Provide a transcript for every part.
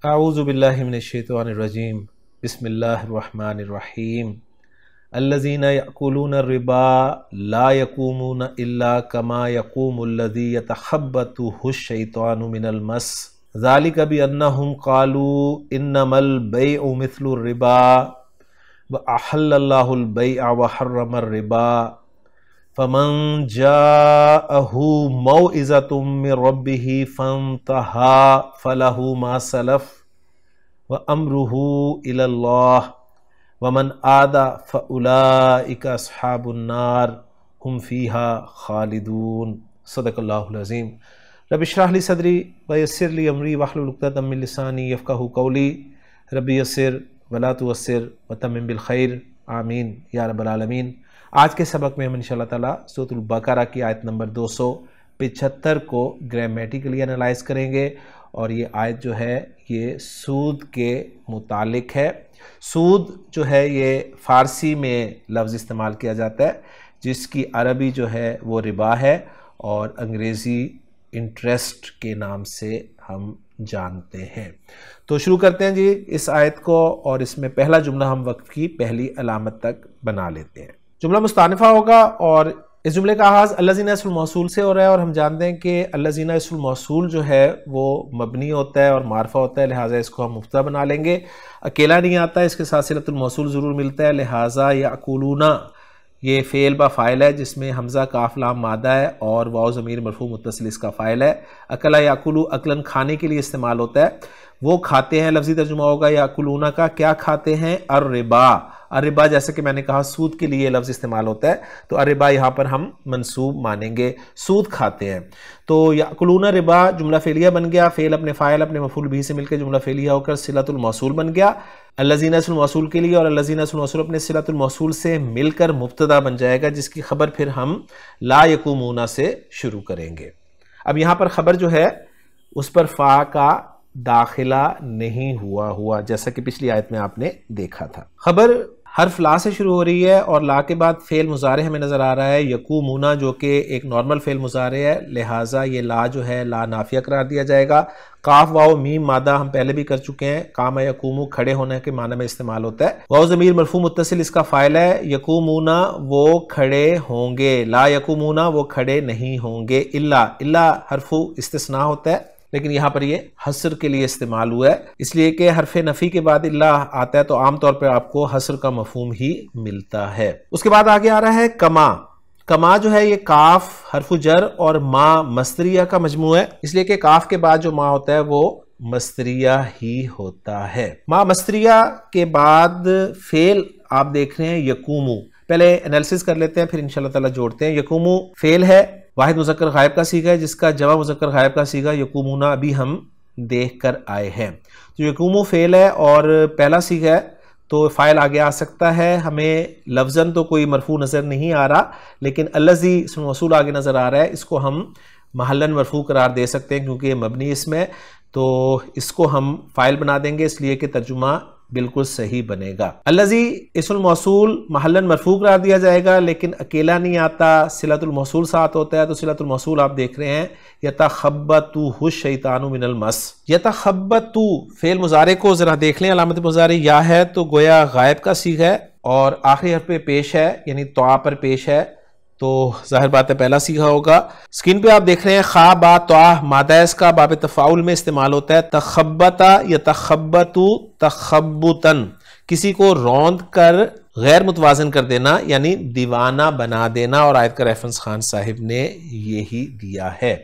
अऊज़ु बिल्लाहि मिनश्शैतानिर्रजीम बिस्मिल्लाहिर्रहमानिर्रहीम अल्लज़ीना यअकुलूना रिबा ला यक़ूमूना इल्ला कमा यक़ूमुल्लज़ी यतख़ब्बतुहुश्शैतानु मिनल मस ज़ालिका बिअन्नहुम क़ालू इन्नमल बैउ मिस्लुर रिबा व अहल्लल्लाहुल बैअ व हर्रमर रिबा फ़मन जाअहु मौइज़तुम मिर रब्बिही फ़ंतहा फ़लहु मा सलफ़ व अम्रुहु इलल्लाह वमन आदा फ़उलाइका अस्हाबुन नार हुम फ़ीहा ख़ालिदून। सदक़ल्लाहुल अज़ीम। रब्बि इश्रह ली सदरी व यस्सिर ली अमरी वहलुल उक़दतम मिन लिसानी यफ़क़हू क़ौली रब्बि यस्सिर वला तुअस्सिर व तम्मिम बिल खैर आमीन या रब्बल आलमीन। आज के सबक में हम इंशाअल्लाह ताला सूरतुल बकरा की आयत नंबर 275 को ग्रामेटिकली एनालाइज करेंगे और ये आयत जो है ये सूद के मुतालिक है। सूद जो है ये फ़ारसी में लफ्ज़ इस्तेमाल किया जाता है जिसकी अरबी जो है वो रिबा है और अंग्रेज़ी इंटरेस्ट के नाम से हम जानते हैं। तो शुरू करते हैं जी इस आयत को और इसमें पहला जुमला हम वक्फ की पहली अलामत तक बना लेते हैं। जुमला मुस्तानिफ़ा होगा और इस जुमले का आगाज़ अल्लज़ीना इस्मुल मौसूल से हो रहा है और हम जानते हैं कि अल्लज़ीना इस्मुल मौसूल जो है वो मबनी होता है और मारफा होता है, लिहाजा इसको हम मुफ्ता बना लेंगे। अकेला नहीं आता, इसके साथ सिलतुल मौसूल ज़रूर मिलता है, लिहाजा याकुलूना ये फ़ेल बा फ़ाइल है जिसमें हमज़ा काफ लाम मादा है और वाव ज़मीर मरफ़ू मुत्तसिल इसका फ़ाइल है। अकला याकुलू अकलन खाने के लिए इस्तेमाल होता है, वो खाते हैं। लफ्ज़ी तर्जुमा होगा याकुलूना का क्या खाते हैं, अर्रिबा। अर्रिबा जैसे कि मैंने कहा सूद के लिए लफ्ज़ इस्तेमाल होता है तो अर्रिबा यहाँ पर हम मंसूब मानेंगे, सूद खाते हैं। तो याकुलूना रिबा जुमला फ़ेलिया बन गया, फ़ेल अपने फ़ाइल अपने मफ़ूल बिही से मिलकर जुमला फ़ेलिया होकर सिलतुल मौसूल बन गया अल्लज़ीना इस्मुल मौसूल के लिए और अल्लज़ीना इस्मुल मौसूल अपने सिलतुल मौसूल से मिलकर मुब्तदा बन जाएगा जिसकी खबर फिर हम ला यक़ूमूना से शुरू करेंगे। अब यहाँ पर ख़बर जो है उस पर फ़ा का दाखिला नहीं हुआ जैसा कि पिछली आयत में आपने देखा था। खबर हर्फ ला से शुरू हो रही है और ला के बाद फ़ेल मुज़ारे हमें नज़र आ रहा है यक़ूमूना जो कि एक नॉर्मल फ़ेल मुज़ारे है, लिहाजा ये ला जो है ला नाफिया करार दिया जाएगा। काफ वाव मीम मादा हम पहले भी कर चुके हैं, कामा यक़ूमू खड़े होने के माने में इस्तेमाल होता है। वाव ज़मीर मरफ़ू मुत्तसिल इसका फ़ाइल है, यक़ूमूना वो खड़े होंगे, ला यक़ूमूना वो खड़े नहीं होंगे। इल्ला हरफु इस्तिस्ना होता है लेकिन यहाँ पर ये हसर के लिए इस्तेमाल हुआ है इसलिए कि हरफ नफ़ी के बाद इल्ला आता है तो आमतौर पर आपको हसर का मफहूम ही मिलता है। उसके बाद आगे आ रहा है कमा। कमा जो है ये काफ हरफु जर और मा मस्तरिया का मजमू है इसलिए कि काफ के बाद जो मा होता है वो मस्तरिया ही होता है। मा मस्तरिया के बाद फेल आप देख रहे हैं यकूमू। पहले एनालिसिस कर लेते हैं फिर इंशाल्लाह ताला जोड़ते हैं। यकूमू फेल है, वाहिद मुज़क्कर गायब का सीगा है जिसका जमा मुज़क्कर गायब का सीगा यकूमूना अभी हम देख कर आए हैं। तो यकूमू फेल है और पहला सीगा है तो फ़ाइल आगे आ सकता है। हमें लफ्ज़न तो कोई मरफू नज़र नहीं आ रहा लेकिन अल्लज़ी इस्मुल मौसूल आगे नज़र आ रहा है, इसको हम महल्लन मरफू करार दे सकते हैं क्योंकि ये मबनी इसमें, तो इसको हम फ़ाइल बना देंगे इसलिए कि तर्जुमा बिल्कुल सही बनेगा। अल्लज़ी इस्मुल मौसूल महल्लन मरफू करार दिया जाएगा लेकिन अकेला नहीं आता, सिलतुल मौसूल साथ होता है। तो सिलतुल मौसूल आप देख रहे हैं यतख़ब्बतुहु शैतानु मिनल मस। यतख़ब्बतु फेल मुज़ारे को जरा देख लें, अलामत मुज़ारे या है तो गोया गायब का सीगा है और आखिरी हर्फ पे पेश है यानी तवा पर पेश है तो जाहिर बात है पहला सीगा होगा। स्क्रीन पे आप देख रहे हैं खा बा त्वा मादायस का बाब तफ़ाउल में इस्तेमाल होता है। तख़ब्बता या तख़ब्बतु तख़ब्बुतन, किसी को रौंद कर गैर मुतवाज़न कर देना यानी दीवाना बना देना और आयत का रेफरेंस खान साहिब ने यही दिया है।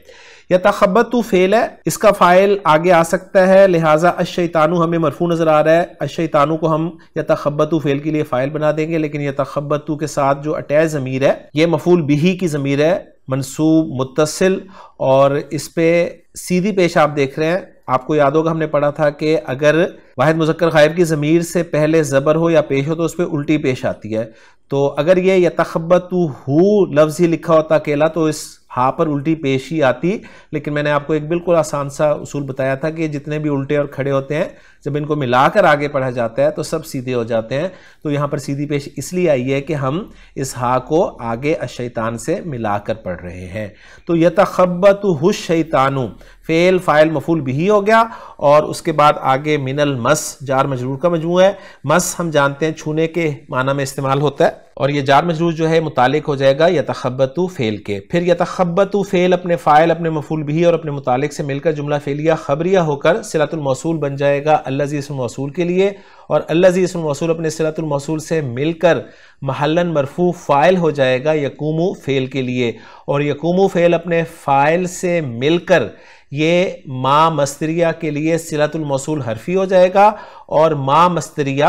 या तख़ब्बतु फेल है, इसका फ़ाइल आगे आ सकता है लिहाजा अश्शैतानु हमें मरफू नज़र आ रहा है। अश्शैतानु को हम या तख़ब्बतु फेल के लिए फ़ाइल बना देंगे लेकिन या तख़ब्बतु के साथ जो अटैच ज़मीर है ये मफ़ूल बिही की ज़मीर है मंसूब मुत्तसिल और इस पे सीधी पेश आप देख रहे हैं। आपको याद होगा हमने पढ़ा था कि अगर वाहिद मुज़क्कर गायब की ज़मीर से पहले ज़बर हो या पेश हो तो उस पर उल्टी पेश आती है। तो अगर ये यतख़ब्बतुहु लफ्ज़ ही लिखा होता अकेला तो इस हा पर उल्टी पेश ही आती, लेकिन मैंने आपको एक बिल्कुल आसान सा उसूल बताया था कि जितने भी उल्टे और खड़े होते हैं जब इनको मिलाकर आगे पढ़ा जाता है तो सब सीधे हो जाते हैं। तो यहाँ पर सीधी पेश इसलिए आई है कि हम इस हा को आगे अश-शैतान से मिलाकर पढ़ रहे हैं। तो यतखब्बतुहु शैतानु फेल फाइल मफूल बिही हो गया, और उसके बाद आगे मिनल मस जार मजरूर का मजमू है। मस हम जानते हैं छूने के माना में इस्तेमाल होता है, और ये जार मजरूर जो है मुतालिक हो जाएगा यतखब्बतु फेल के। फिर यतखब्बतु फेल अपने फाइल अपने मफूल बिही और अपने मुतालिक से मिलकर जुमला फेलिया खबरिया होकर सिलतुल मौसूल बन जाएगा अल्लज़ी इस्म मौसूल के लिए, और अल्लज़ी इस्म मौसूल अपने सिलतुल मौसूल से मिलकर महल्लन मरफू फाइल हो जाएगा यकूमु फेल के लिए, और यकूमु फेल अपने फाइल से मिलकर ये मा मस्तरिया के लिए सिलतुल मौसूल हरफी हो जाएगा, और मा मस्तरिया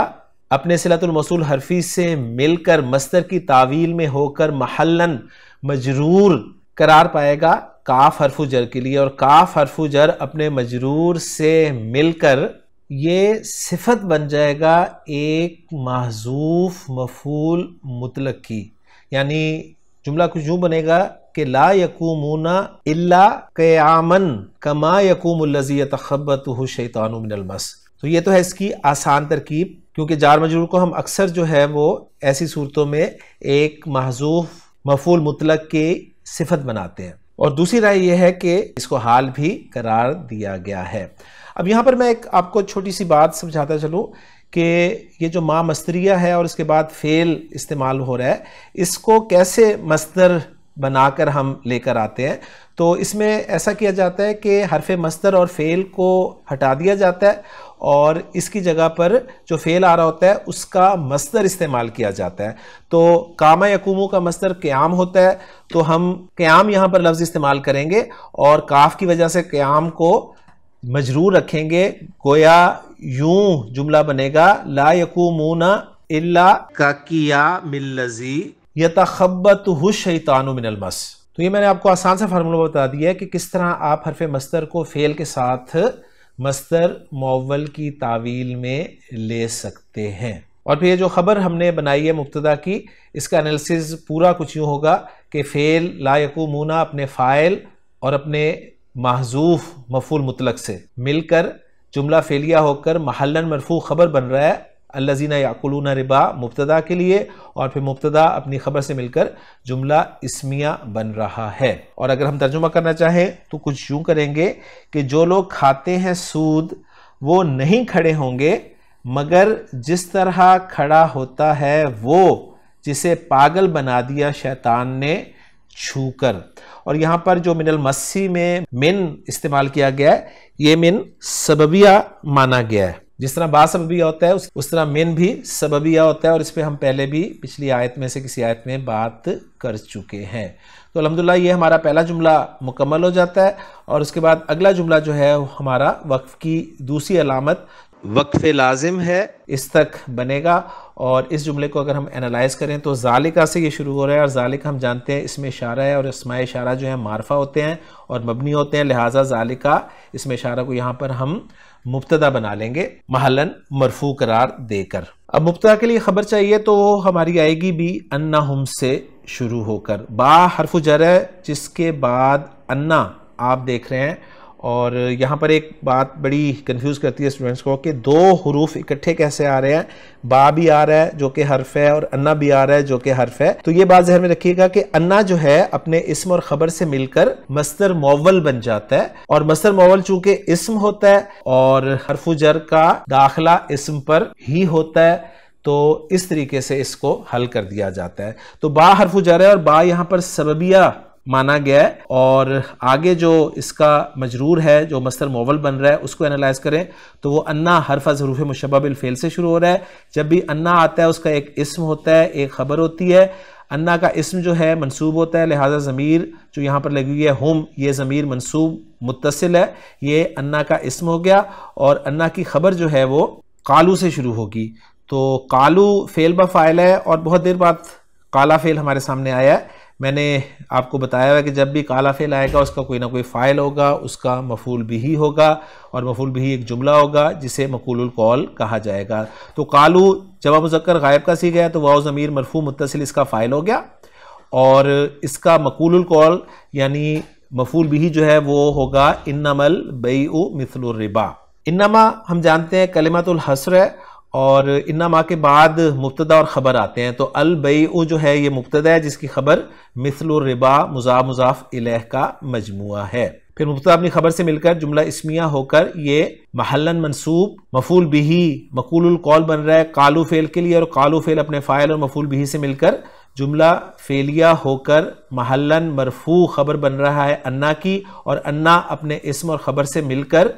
अपने सिलतुल मौसूल हरफी से मिलकर मस्तर की तावील में होकर महल्लन मजरूर करार पाएगा काफ हरफु जर के लिए, और काफ हरफु जर अपने मजरूर से मिलकर ये सिफत बन जाएगा एक महजूफ मफूल मुतलक की। यानी जुमला कुछ यूं बनेगा कि ला यकूमुना इल्ला क़यामन कमा यकूमुल्लज़ी यतखब्बतुहु शैतानु मिनल मस। तो ये तो है इसकी आसान तरकीब, क्योंकि जार मजरूर को हम अक्सर जो है वो ऐसी सूरतों में एक महजूफ मफूल मुतलक की सिफत बनाते हैं। और दूसरी राय यह है कि इसको हाल भी करार दिया गया है। अब यहाँ पर मैं एक आपको छोटी सी बात समझाता चलूँ कि ये जो मा मस्तरिया है और इसके बाद फेल इस्तेमाल हो रहा है, इसको कैसे मस्तर बनाकर हम लेकर आते हैं। तो इसमें ऐसा किया जाता है कि हरफ मस्तर और फेल को हटा दिया जाता है, और इसकी जगह पर जो फेल आ रहा होता है उसका मस्तर इस्तेमाल किया जाता है। तो कामा यकूमू का मस्तर क़याम होता है, तो हम क़याम यहाँ पर लफ्ज़ इस्तेमाल करेंगे, और काफ की वजह से क़याम को मजरूर रखेंगे। गोया यूं जुमला बनेगा ला यकूमुना इल्ला काकिया मिल्लज़ी यतखब्बतुहु शैतानु मिनल मस। तो ये मैंने आपको आसान सा फार्मूला बता दिया है कि किस तरह आप हरफ मस्तर को फेल के साथ मस्तर मुअव्वल की तावील में ले सकते हैं। और फिर ये जो खबर हमने बनाई है मुब्तदा की, इसका एनालिसिस पूरा कुछ यूँ होगा कि फेल ला यकूमुना अपने फ़ाइल और अपने महजूफ मफूल मुतलक से मिलकर जुमला फेलिया होकर महल्लन मरफू खबर बन रहा है अल्लज़ीना याकुलूना रिबा मुब्तदा के लिए, और फिर मुब्तदा अपनी खबर से मिलकर जुमला इस्मिया बन रहा है। और अगर हम तर्जुमा करना चाहें तो कुछ यूँ करेंगे कि जो लोग खाते हैं सूद वो नहीं खड़े होंगे, मगर जिस तरह खड़ा होता है वो जिसे पागल बना दिया शैतान ने छूकर। और यहाँ पर जो मिनल मस्सी में मिन इस्तेमाल किया गया है, ये मिन सबबिया माना गया है। जिस तरह बा सबबिया होता है उस तरह मिन भी सबबिया होता है, और इस पे हम पहले भी पिछली आयत में से किसी आयत में बात कर चुके हैं। तो अल्हम्दुलिल्लाह ये हमारा पहला जुमला मुकम्मल हो जाता है, और उसके बाद अगला जुमला जो है हमारा वक्फ की दूसरी अलामत वक्फ लाजिम है, इस तक बनेगा। और इस जुमले को अगर हम एनालाइज करें तो ज़ालिका से ये शुरू हो रहा है, और ज़ालिका हम जानते हैं इसमें इशारा है, और इसमें इशारा जो है मारफा होते हैं और मबनी होते हैं, लिहाजा ज़ालिका इसमें इशारा को यहाँ पर हम मुब्तदा बना लेंगे महल्लन मरफू करार देकर। अब मुब्तदा के लिए खबर चाहिए तो वो हमारी आएगी भी अन्नाहुम से शुरू होकर। बा हरफु जर है जिसके बाद अन्ना आप देख रहे हैं, और यहाँ पर एक बात बड़ी कंफ्यूज करती है स्टूडेंट्स को कि दो हरूफ इकट्ठे कैसे आ रहे हैं। बा भी आ रहा है जो कि हर्फ है, और अन्ना भी आ रहा है जो कि हर्फ है। तो ये बात ज़हन में रखिएगा कि अन्ना जो है अपने इस्म और खबर से मिलकर मस्तर मुअव्वल बन जाता है, और मस्तर मुअव्वल चूंकि इस्म होता है और हरफु जर का दाखिला इस्म पर ही होता है, तो इस तरीके से इसको हल कर दिया जाता है। तो बा हरफु जर है और बा यहाँ पर सबबिया माना गया है, और आगे जो इसका मजरूर है जो मस्तर मुअव्वल बन रहा है उसको एनालाइज करें तो वो अन्ना हर्फ ज़रूफ मुशब्बह बिल फ़ेल से शुरू हो रहा है। जब भी अन्ना आता है उसका एक इस्म होता है, एक खबर होती है। अन्ना का इस्म जो है मंसूब होता है, लिहाजा ज़मीर जो यहाँ पर लगी हुई है हुम, ये ज़मीर मंसूब मुत्तसिल है, ये अन्ना का इस्म हो गया। और अन्ना की खबर जो है वो कालू से शुरू होगी। तो कालू फ़ेल ब फ़ाइल है, और बहुत देर बाद काला फ़ेल हमारे सामने आया है। मैंने आपको बताया है कि जब भी काला फ़ेल आएगा उसका कोई ना कोई फ़ाइल होगा, उसका मफ़ूल बिही होगा, और मफ़ूल बिही एक जुमला होगा जिसे मक़ूलुल कौल कहा जाएगा। तो कालू जवाब मुज़क्कर गायब का सीगा है, तो वाव ज़मीर मरफ़ू मुत्तसिल इसका फ़ाइल हो गया, और इसका मक़ूलुल कौल यानी मफ़ूल बिही जो है वो होगा इन्नमल बैउ मिस्लुर रिबा। इन्नमा हम जानते हैं कलिमतुल हस्र है और इन्नमा के बाद मुब्तदा और ख़बर आते हैं। तो अल बैउ जो है ये मुब्तदा है जिसकी खबर मिस्लुर रिबा मुज़ाफ मुज़ाफ इलैह का मजमुआ है। फिर मुब्तदा अपनी खबर से मिलकर जुमला इस्मिया होकर ये महल्लन मंसूब मफूल बिही मकूलुल कौल बन रहा है कालू फेल के लिए, और कालू फेल अपने फ़ाइल और मफूल बिही से मिलकर जुमला फेलिया होकर महल्लन मरफू खबर बन रहा है अन्ना की, और अन्ना अपने इस्म और खबर से मिलकर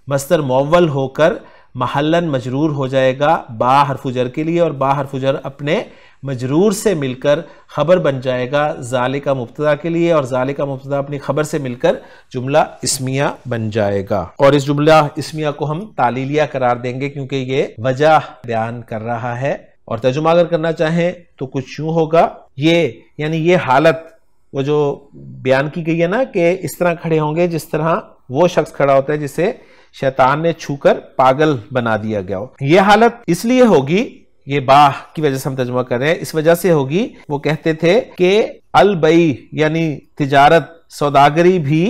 मस्दर मुअव्वल होकर महल्लन मजरूर हो जाएगा बा हरफु जर के लिए, और बा हरफु जर अपने मजरूर से मिलकर खबर बन जाएगा ज़ालिका मुब्तदा के लिए, और ज़ालिका मुब्तदा अपनी खबर से मिलकर जुमला इस्मिया बन जाएगा। और इस जुमला इस्मिया को हम तालीलिया करार देंगे क्योंकि ये वजह बयान कर रहा है। और तर्जुमा अगर करना चाहें तो कुछ यूं होगा, ये यानी ये हालत वो जो बयान की गई है ना कि इस तरह खड़े होंगे जिस तरह वो शख्स खड़ा होता है जिसे शैतान ने छूकर पागल बना दिया गया हो। ये हालत इसलिए होगी, ये बाह की वजह से हम तर्जुमा कर रहे हैं, इस वजह से होगी वो कहते थे कि अल बई यानी तिजारत सौदागरी भी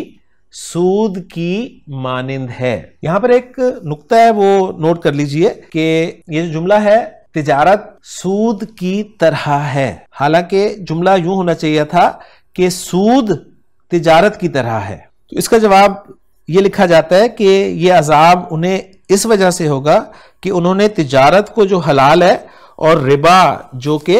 सूद की मानिंद है। यहां पर एक नुक्ता है वो नोट कर लीजिए कि ये जो जुमला है तिजारत सूद की तरह है, हालांकि जुमला यूं होना चाहिए था कि सूद तिजारत की तरह है। तो इसका जवाब ये लिखा जाता है कि ये अजाब उन्हें इस वजह से होगा कि उन्होंने तिजारत को जो हलाल है और रिबा जो कि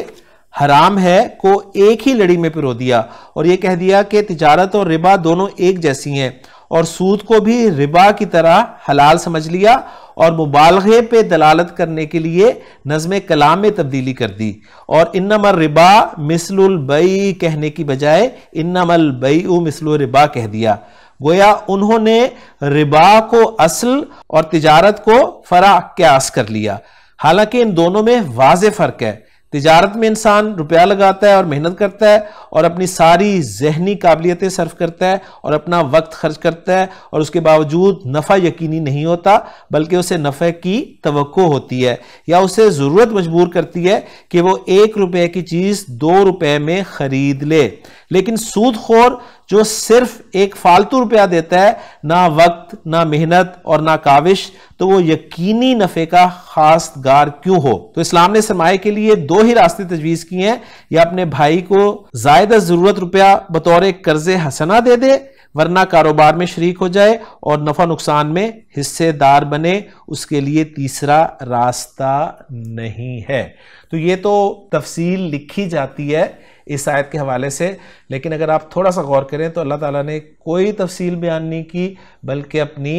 हराम है को एक ही लड़ी में पिरो दिया, और ये कह दिया कि तिजारत और रिबा दोनों एक जैसी हैं, और सूद को भी रिबा की तरह हलाल समझ लिया और मुबालगे पे दलालत करने के लिए नज़्म कलाम में तब्दीली कर दी, और इन्नमल रिबा मिसलुल बई कहने की बजाय इन्नमल बैउ मिसलुल रिबा कह दिया। गोया उन्होंने रिबा को असल और तिजारत को फरा क्यास कर लिया, हालांकि इन दोनों में वाज़े फर्क है। तिजारत में इंसान रुपया लगाता है और मेहनत करता है और अपनी सारी जहनी काबिलियतें सर्फ करता है और अपना वक्त खर्च करता है, और उसके बावजूद नफ़ा यकीनी नहीं होता बल्कि उसे नफ़े की तवक्को होती है, या उसे ज़रूरत मजबूर करती है कि वो 1 रुपये की चीज़ 2 रुपये में ख़रीद ले। लेकिन सूदखोर जो सिर्फ एक फालतू रुपया देता है, ना वक्त ना मेहनत और ना काविश, तो वो यकीनी नफे का खासगार क्यों हो। तो इस्लाम ने सरमाए के लिए 2 ही रास्ते तजवीज किए हैं, या अपने भाई को ज़ायदा ज़रूरत रुपया बतौर कर्ज़े हसना दे दे, वरना कारोबार में शरीक हो जाए और नफा नुकसान में हिस्सेदार बने, उसके लिए तीसरा रास्ता नहीं है। तो ये तो तफसील लिखी जाती है इस आयत के हवाले से, लेकिन अगर आप थोड़ा सा गौर करें तो अल्लाह ताला ने कोई तफसील बयान नहीं की, बल्कि अपनी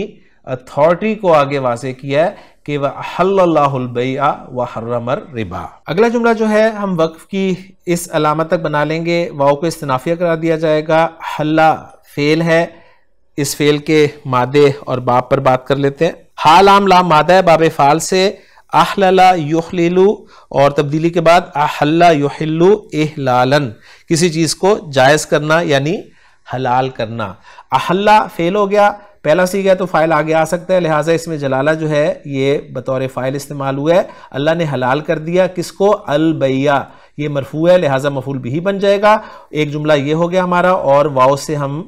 अथॉरिटी को आगे वाज़े किया है कि वह अहल्लल्लाहुल बैअ व हर्रमर रिबा। अगला जुमला जो है हम वक्फ की इस अलामत तक बना लेंगे, वाव को इस्तिनाफिया करार दिया जाएगा। हल्ला फेल है, इस फेल के मादे और बाब पर बात कर लेते हैं। हाल आम लाम मादा है बाब फाल से, अहलला युहलिलु और तब्दीली के बाद अहल्ला युहिल्लु इहलालन, किसी चीज को जायज करना यानी हलाल करना। अहल्ला फेल हो गया, पहला सीख है तो फाइल आगे आ सकता है, लिहाजा इसमें जलाला जो है ये बतौर फाइल इस्तेमाल हुआ है। अल्लाह ने हलाल कर दिया किसको, अल बैया, ये मरफू है लिहाजा मफूल बिही बन जाएगा। एक जुमला ये हो गया हमारा, और वाव से हम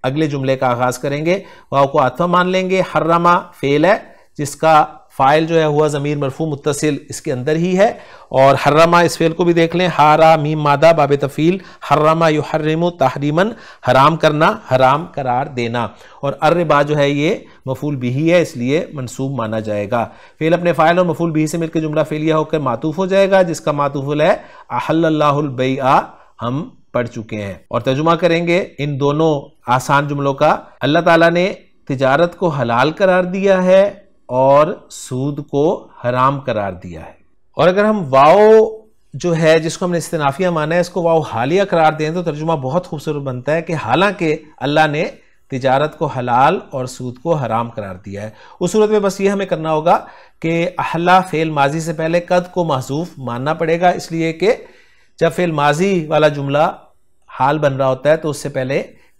अगले जुमले का आगाज करेंगे। वाव को आत्मा मान लेंगे। हर्रमा फेल है जिसका फाइल जो है हुआ ज़मीर मरफू मुत्तसिल इसके अंदर ही है, और हर्रमा इस फेल को भी देख लें। हारा मीम मादा बाब तफील, हर्रमा युहर्रिमु तहरीमन, हराम करना हराम करार देना, और अर्रिबा जो है ये मफूल बिही है इसलिए मंसूब माना जाएगा। फेल अपने फाइल और मफूल बिही से मिलकर जुमला फेलिया होकर मातूफ हो जाएगा, जिसका मातूफुल है अहल्लल्लाहुल बैअ, हम पढ़ चुके हैं। और तर्जुमा करेंगे इन दोनों आसान जुमलों का। अल्लाह ताला ने तिजारत को हलाल करार दिया है और सूद को हराम करार दिया है। और अगर हम वाव जो है जिसको हमने इस्तिनाफिया माना है इसको वाव हालिया करार दें तो तर्जुमा बहुत खूबसूरत बनता है कि हालांकि अल्लाह ने तिजारत को हलाल और सूद को हराम करार दिया है। उस सूरत में बस ये हमें करना होगा कि अहला फेल माजी से पहले कद को महजूफ मानना पड़ेगा, इसलिए कि जब फेल माजी वाला जुमला हाल बन रहा होता है तो उससे पहले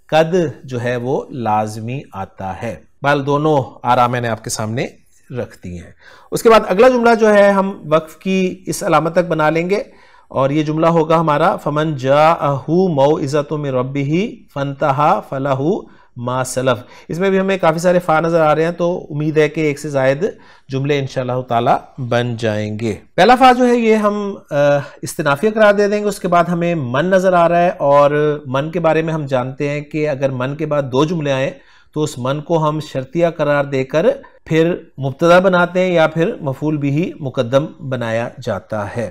कद जो है वो लाजमी आता है। बाल दोनों आरा मैंने आपके सामने रख दी हैं। उसके बाद अगला जुमला जो है हम वक्फ की इस अलामत तक बना लेंगे, और ये जुमला होगा हमारा फमन जाअहू मौइज़तु मिन रब्बिही फंतहा फलहू मा सलफ। इसमें भी हमें काफ़ी सारे फ़ा नज़र आ रहे हैं, तो उम्मीद है कि एक से ज़ायद जुमले इंशाअल्लाह ताला बन जाएंगे। पहला फ़ा जो है ये हम इस्तिनाफिया करार दे देंगे, उसके बाद हमें मन नज़र आ रहा है, और मन के बारे में हम जानते हैं कि अगर मन के बाद दो जुमले आए तो उस मन को हम शर्तिया करार देकर फिर मुब्तदा बनाते हैं या फिर मफूल बिही मुकद्दम बनाया जाता है।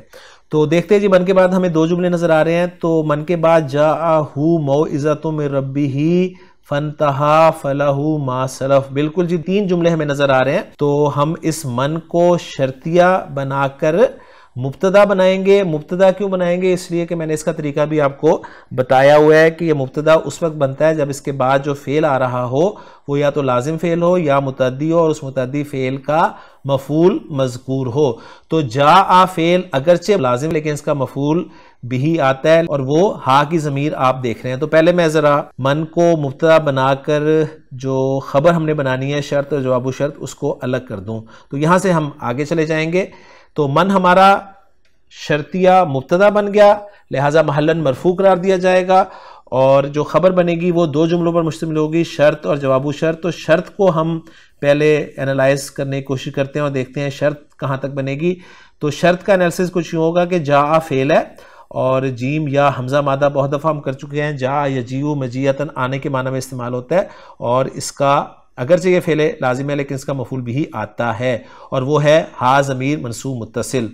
तो देखते हैं जी, मन के बाद हमें दो जुमले नजर आ रहे हैं। तो मन के बाद जाअहू मौइज़तुम मिर रब्बिही फंतहा फलहू मा सलफ, बिल्कुल जी 3 जुमले हमें नजर आ रहे हैं। तो हम इस मन को शर्तिया बनाकर मुब्तदा बनाएंगे। मुब्तदा क्यों बनाएंगे? इसलिए कि मैंने इसका तरीका भी आपको बताया हुआ है कि ये मुब्तदा उस वक्त बनता है जब इसके बाद जो फेल आ रहा हो वो या तो लाजिम फेल हो या मुतद्दी हो, और उस मुतद्दी फेल का मफूल मज़कूर हो। तो जा फेल अगरचे लाजिम लेकिन इसका मफूल बिही आता है, और वो हा की ज़मीर आप देख रहे हैं। तो पहले मैं ज़रा मन को मुब्तदा बनाकर जो ख़बर हमने बनानी है शर्त और जवाब शर्त उसको अलग कर दूँ। तो यहाँ से हम आगे चले जाएंगे। तो मन हमारा शर्तिया मुब्तदा बन गया, लिहाजा महल्लन मरफू करार दिया जाएगा, और जो खबर बनेगी वो दो जुमलों पर मुश्तमिल होगी, शर्त और जवाबु शर्त। तो शर्त को हम पहले एनालाइज करने की कोशिश करते हैं और देखते हैं शर्त कहाँ तक बनेगी। तो शर्त का एनालिसिस कुछ यूँ होगा कि जा फेल है और जीम या हमजा मादा बहुत दफ़ा हम कर चुके हैं। जा यजीउ मजीयतन आने के माना में इस्तेमाल होता है, और इसका अगरचे ये फेल लाजिम है लेकिन इसका मफूल भी आता है, और वो है हा ज़मीर मनसूब मुत्तसिल।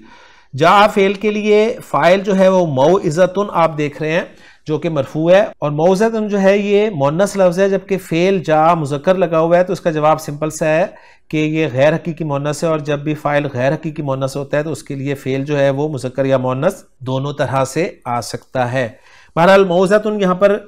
जा फेल के लिए फ़ाइल जो है वो मौइज़तुन आप देख रहे हैं जो कि मरफू है, और मौइज़तुन जो है ये मुअन्नस लफ्ज़ है, जबकि फेल जा मुज़क्कर लगा हुआ है। तो इसका जवाब सिंपल सा है कि ये गैर हकीकी मुअन्नस है, और जब भी फ़ाइल गैर हकीकी मुअन्नस होता है तो उसके लिए फेल जो है वो मुज़क्कर या मुअन्नस दोनों तरह से आ सकता है। बहरहाल मौइज़तुन यहाँ पर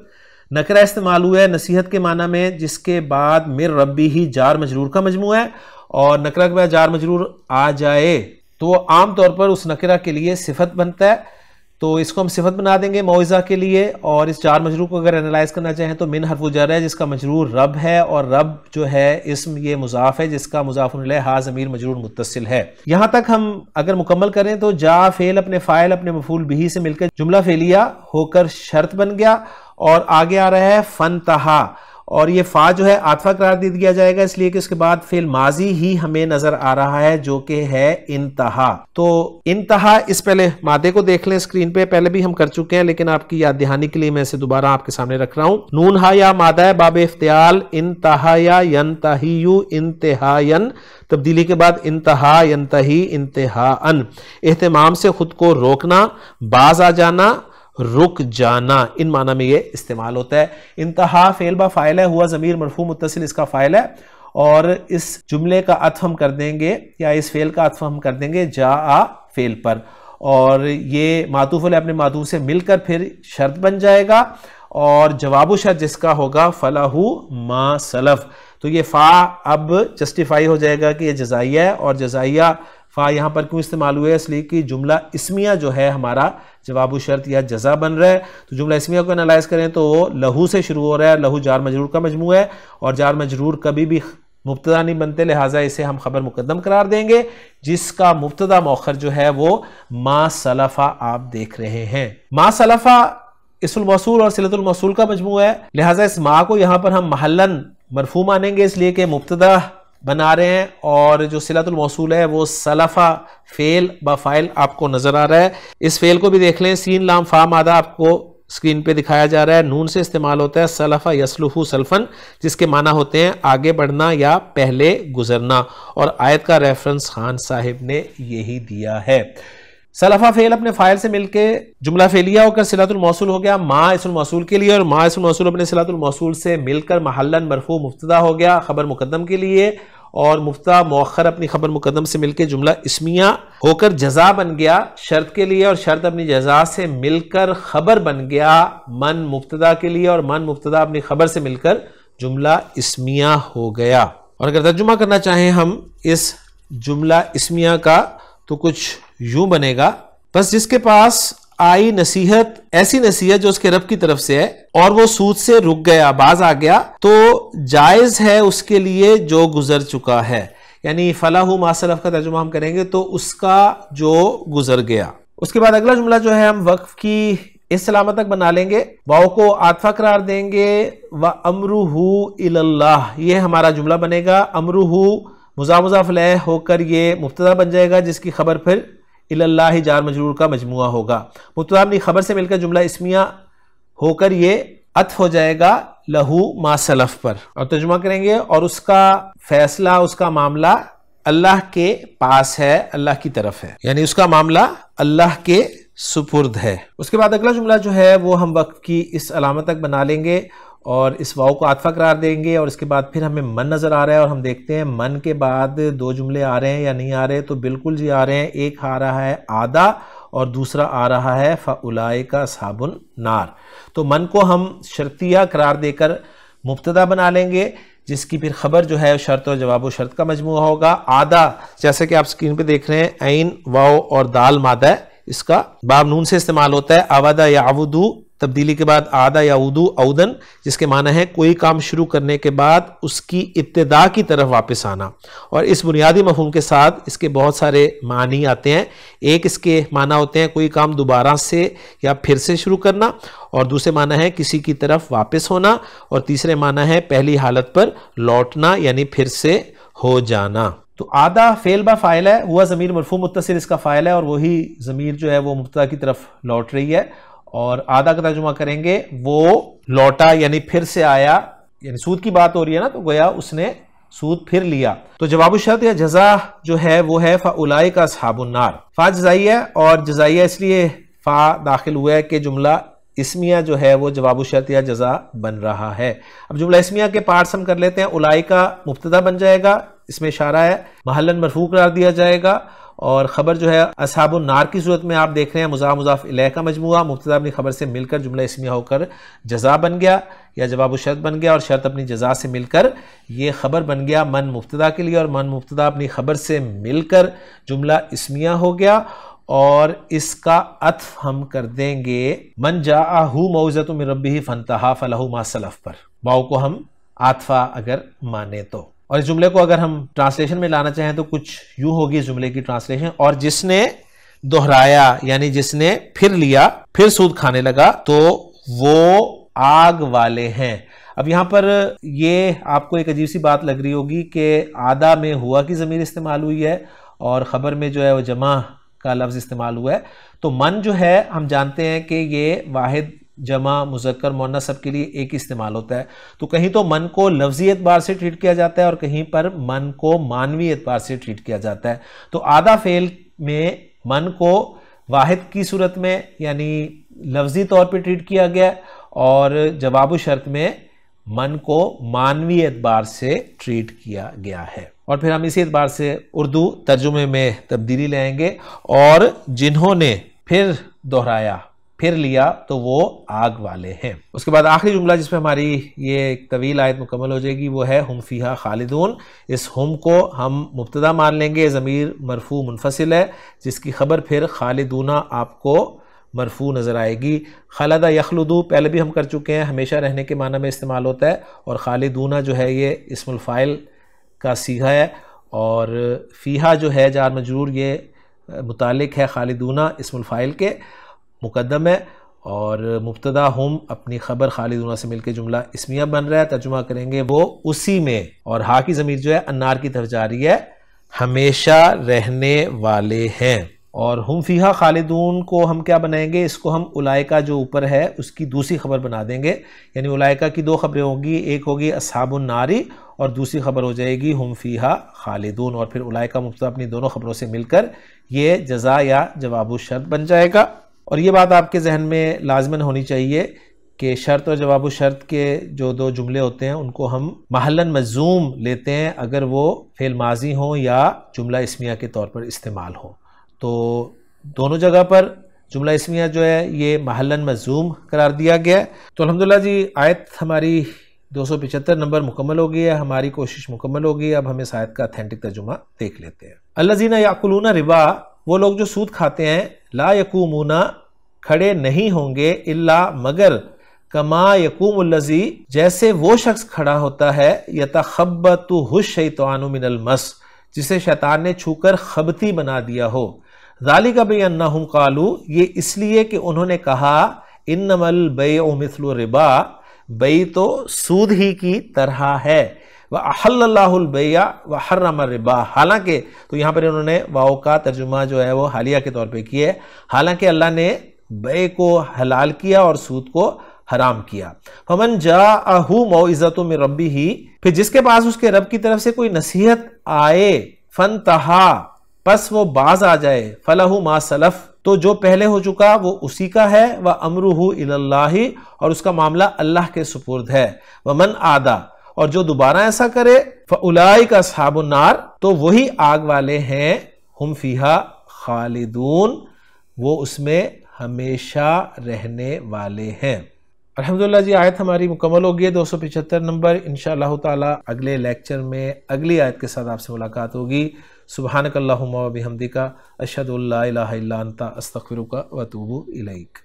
नकरा इस्तेमाल हुआ है नसीहत के माना में, जिसके बाद मिर रब्बी ही जार मजरूर का मजमूआ है, और नकरा के बाद जार मजरूर आ जाए तो आम तौर पर उस नकरा के लिए सिफत बनता है। तो इसको हम सिफत बना देंगे मौइज़ा के लिए। और इस जार मजरूर को अगर एनालाइज करना चाहें तो मिन हर्फ़ु जर है जिसका मजरूर रब है, और रब जो है इसम ये मुज़ाफ़ है जिसका मुज़ाफ़ुन इलैह हा ज़मीर मजरूर मुत्तसिल है। यहाँ तक हम अगर मुकम्मल करें तो जा फेल अपने फ़ाइल अपने मफूल बिही से मिलकर जुमला फेलिया होकर शर्त बन गया, और आगे आ रहा है फनतहा, और ये फ़ा जो है आतफा करार दे दिया जाएगा इसलिए कि उसके बाद फेल माजी ही हमें नजर आ रहा है जो कि है इंतहा। तो इंतहा, इस पहले मादे को देख लें स्क्रीन पे, पहले भी हम कर चुके हैं लेकिन आपकी याद दहानी के लिए मैं इसे दोबारा आपके सामने रख रहा हूं। नून हा या मादा है बाब इफ्तियाल, इंतहा या यंतहियु इंतहायन, तब्दीली के बाद इंतहा यंतही इंतहाअन, एहतमाम से खुद को रोकना, बाज आ जाना, रुक जाना, इन माना में ये इस्तेमाल होता है। इंतहा फेल बा फाइल है, हुआ ज़मीर मरफू मुत्तसिल इसका फाइल है, और इस जुमले का अत्फ हम कर देंगे या इस फेल का अत्फ हम कर देंगे जा फेल पर, और ये मातूफ़ अपने मातूफ़ से मिलकर फिर शर्त बन जाएगा, और जवाबु शर्त जिसका होगा फलाहू मा सलफ। तो ये फ़ा अब जस्टिफाई हो जाएगा कि ये जज़ाइया है, और जज़ाइया फ़ा यहाँ पर क्यों इस्तेमाल हुआ है? इसलिए कि जुमला इस्मिया जो है हमारा जवाबु शर्त या जज़ा बन रहा है। तो जुमला इस्मिया को एनालाइज करें तो वो लहू से शुरू हो रहा है, लहू जार मजरूर का मजमूआ है, और जार मजरूर कभी भी मुब्तदा नहीं बनते, लिहाजा इसे हम खबर मुकद्दम करार देंगे, जिसका मुब्तदा मौखर जो है वो मा सलफ़ा आप देख रहे हैं। मा सलफ़ा इसुल मौसूल और सिलतुल मौसूल का मजमूआ है, लिहाजा इस मा को यहाँ पर हम महल्लन मरफू मानेंगे इसलिए कि मुब्तदा बना रहे हैं, और जो सिलतुल मौसूल है वो सलफ़ा फेल ब फाइल आपको नजर आ रहा है। इस फेल को भी देख लें, सीन लाम फा मादा आपको स्क्रीन पे दिखाया जा रहा है, नून से इस्तेमाल होता है सलफ़ा यसलुहु सल्फन, जिसके माना होते हैं आगे बढ़ना या पहले गुजरना, और आयत का रेफरेंस खान साहिब ने यही दिया है। सलफ़ा फेल अपने फाइल से मिलके जुमला फेलिया होकर सिलतुल मौसूल हो गया मा इसुल मौसूल के लिए, और मा इसुल मौसूल अपने सिलतुल मौसूल से मिलकर महल्लन मरफू मुब्तदा हो गया खबर मुकद्दम के लिए, और मुफ्ता मौखर अपनी खबर मुकद्दम से मिलकर जुमला इस्मिया होकर जज़ा बन गया शर्त के लिए, और शर्त अपनी जज़ा से मिलकर खबर बन गया मन मुब्तदा के लिए, और मन मुब्तदा अपनी खबर से मिलकर जुमला इस्मिया हो गया। और अगर तर्जुमा करना चाहें हम इस जुमला इस्मिया का तो कुछ यूं बनेगा, बस जिसके पास आई नसीहत, ऐसी नसीहत जो उसके रब की तरफ से है, और वो सूद से रुक गया, बाज आ गया, तो जायज है उसके लिए जो गुजर चुका है। यानी फलाहू मा सलफ का तर्जुमा हम करेंगे तो उसका जो गुजर गया। उसके बाद अगला जुमला जो है हम वक्फ की इस सलामत तक बना लेंगे, वाव को आतफा करार देंगे, व अमरुहु इलल्लाह, ये हमारा जुमला बनेगा। अमरुहु मुज़ाफ मुज़ाफ अलैह होकर ये मुब्तदा बन जाएगा, जिसकी खबर फिर इलल्लाह जार मजरूर का मजमुआ होगा। मुब्तदा अपनी खबर से मिलकर जुमला इस्मिया होकर ये अत्फ हो जाएगा लहू मा सलफ पर, और तर्जुमा करेंगे और उसका फैसला, उसका मामला अल्लाह के पास है, अल्लाह की तरफ है, यानी उसका मामला अल्लाह के सुपुर्द है। उसके बाद अगला जुमला जो है वो हम वक्त की इस अलामत तक बना लेंगे और इस वाव को आतफा करार देंगे, और इसके बाद फिर हमें मन नज़र आ रहा है और हम देखते हैं मन के बाद दो जुमले आ रहे हैं या नहीं आ रहे। तो बिल्कुल जी आ रहे हैं। एक आ रहा है आदा और दूसरा आ रहा है फ़उलाइका अस्हाबुन नार। तो मन को हम शर्तिया करार देकर मुब्तदा बना लेंगे, जिसकी फिर खबर जो है शर्त और जवाब शर्त का मजमूआ होगा। आदा जैसे कि आप स्क्रीन पे देख रहे हैं, ऐन वाव और दाल मादा है, इसका बाब नून से इस्तेमाल होता है। आवादा या आवुदू तब्दीली के बाद आदा या उदू औदन, जिसके माना है कोई काम शुरू करने के बाद उसकी इब्तिदा की तरफ वापस आना। और इस बुनियादी मफहूम के साथ इसके बहुत सारे मानी आते हैं। एक इसके माना होते हैं कोई काम दोबारा से या फिर से शुरू करना, और दूसरे माना है किसी की तरफ वापस होना, और तीसरे माना है पहली हालत पर लौटना यानी फिर से हो जाना। तो आदा फेल बा फाइल है, हुआ ज़मीर मरफू मुत्तसिल इसका फाइल है, और वही ज़मीर जो है वो मुब्तदा की तरफ लौट रही है। और आदा का तर्जुमा करेंगे वो लौटा यानी फिर से आया, यानी सूद की बात हो रही है ना, तो गोया उसने सूद फिर लिया। तो जवाब शर्त या जजा जो है वो है फ़उलाइका अस्हाबुन नार। फ़ा जज़ाइया है, और जज़ाइया इसलिए फ़ा दाखिल हुआ है कि जुमला इस्मिया जो है वो जवाब शर्त या जजा बन रहा है। अब जुमला इस्मिया के पार्ट्स हम कर लेते हैं। उलाइका मुब्तदा बन जाएगा, इसमें इशारा है, महल्लन मरफू करार दिया जाएगा, और खबर जो है अस्हाबुन नार की सूरत में आप देख रहे हैं मुज़ाफ मुज़ाफ इलैह का मजमुआ। मुब्तदा अपनी खबर से मिलकर जुमला इस्मिया होकर जजा बन गया या जवाब शर्त बन गया, और शर्त अपनी जजा से मिलकर ये खबर बन गया मन मुब्तदा के लिए, और मन मुब्तदा अपनी खबर से मिलकर जुमला इस्मिया हो गया। और इसका अत्फ हम कर देंगे मन जाअहु मौइज़तु मिन रब्बिही फंतहा फलहु मा सलफ पर, वाव को हम आतफा अगर माने तो। और इस जुमले को अगर हम ट्रांसलेशन में लाना चाहें तो कुछ यूं होगी इस जुमले की ट्रांसलेशन, और जिसने दोहराया यानी जिसने फिर लिया फिर सूद खाने लगा तो वो आग वाले हैं। अब यहाँ पर ये आपको एक अजीब सी बात लग रही होगी कि आदा में हुआ की ज़मीर इस्तेमाल हुई है और ख़बर में जो है वो जमा का लफ्ज़ इस्तेमाल हुआ है। तो मन जो है हम जानते हैं कि ये वाहिद जमा मुज़क्कर मुअन्नस सब के लिए एक ही इस्तेमाल होता है। तो कहीं तो मन को लफ्ज़ी एतबार से ट्रीट किया जाता है और कहीं पर मन को मानवी एतबार से ट्रीट किया जाता है। तो आधा फेल में मन को वाहिद की सूरत में यानी लफ्ज़ी तौर पर ट्रीट किया गया, और जवाब शर्त में मन को मानवी एतबार से ट्रीट किया गया है। और फिर हम इसी एतबार से उर्दू तर्जुमे में तब्दीली लाएंगे, और जिन्होंने फिर दोहराया फिर लिया तो वो आग वाले हैं। उसके बाद आखिरी जुमला जिसमें हमारी ये एक तवील आयत मुकम्मल हो जाएगी वो है हम फीहा खालिदून। इस हम को हम मुब्तदा मान लेंगे, ज़मीर मरफू मुनफसिल है, जिसकी खबर फिर खालिदूना आपको मरफू नज़र आएगी। खलदा यखलुदू पहले भी हम कर चुके हैं, हमेशा रहने के माना में इस्तेमाल होता है, और खालिदूना जो है ये इस्मुल फ़ाइल का सीगा है, और फ़ीहा जो है जार मजरूर ये मुतालिक है खालिदूना इस्मुल फ़ाइल के मुकद्दम है, और मुब्तदा हम अपनी खबर खालिदूना से मिलकर जुमला इस्मिया बन रहा है। तर्जुमा करेंगे वो उसी में, और हा की ज़मीर जो है अन्नार की तरफ जा रही है, हमेशा रहने वाले हैं। और हम फीहा खालिदून को हम क्या बनाएंगे, इसको हम उलाइका जो ऊपर है उसकी दूसरी खबर बना देंगे, यानी उलाइका की दो खबरें होगी, एक होगी अस्हाबुन नारी और दूसरी खबर हो जाएगी हम फीहा खालिदून, और फिर उलाइका मुब्तदा अपनी दोनों खबरों से मिलकर ये जज़ा या जवाब शर्त बन जाएगा। और ये बात आपके जहन में लाजमन होनी चाहिए कि शर्त और जवाब शर्त के जो दो जुमले होते हैं उनको हम महल्लन मज़ूम लेते हैं अगर वो फ़ेल माजी हो या जुमला इस्मिया के तौर पर इस्तेमाल हो। तो दोनों जगह पर जुमला इस्मिया जो है ये महल्लन मज़ूम करार दिया गया है। तो अल्हम्दुलिल्लाह जी आयत हमारी 275 नंबर मुकम्मल हो गई है, हमारी कोशिश मुकम्मल हो गई। अब हम इस आयत का अथेंटिक तर्जुमा देख लेते हैं। अल्लज़ीना याकुलूना रिबा, वो लोग जो सूद खाते हैं, ला यकूमुना खड़े नहीं होंगे, इल्ला मगर, कमा यकूमुल्लज़ी जैसे वो शख्स खड़ा होता है, यतखब्बतुहुश शैतानु मिनल मस जिसे शैतान ने छूकर खबती बना दिया हो। ज़ालिका बिअन्नहुम क़ालू, ये इसलिए कि उन्होंने कहा, इन्नमल बैउ मिस्लु रिबा, बई तो सूद ही की तरह है। व अहल्लल्लाहुल बैया व हर्रम रिबा, हालांकि, तो यहाँ पर इन्होंने वाव का तर्जुमा जो है वो हालिया के तौर पे किया है, हालांकि अल्लाह ने बै को हलाल किया और सूद को हराम किया। फमन जाअहु मौइज़तु मिन रब्बिही, फिर जिसके पास उसके रब की तरफ से कोई नसीहत आए, फनतहा, पस वो बाज आ जाए, फलहु मा सलफ, तो जो पहले हो चुका वो उसी का है, व अमरुहु इलल्लाहि, और उसका मामला अल्लाह के सुपुर्द है। व मन आदा, और जो दोबारा ऐसा करे, फउलाइका अस्हाबुन नार, तो वही आग वाले हैं, हुम फीहा खालिदून, वो उसमें हमेशा रहने वाले हैं। अल्हम्दुलिल्लाह जी, आयत हमारी मुकम्मल हो गई है 275 नंबर। इंशाअल्लाह ताला अगले लेक्चर में अगली आयत के साथ आपसे मुलाकात होगी। सुब्हानकल्लाहुम्मा व बिहम्दिका, अशहदु अल्ला इलाहा इल्ला अंता, अस्तगफिरुका व अतूबु इलैक।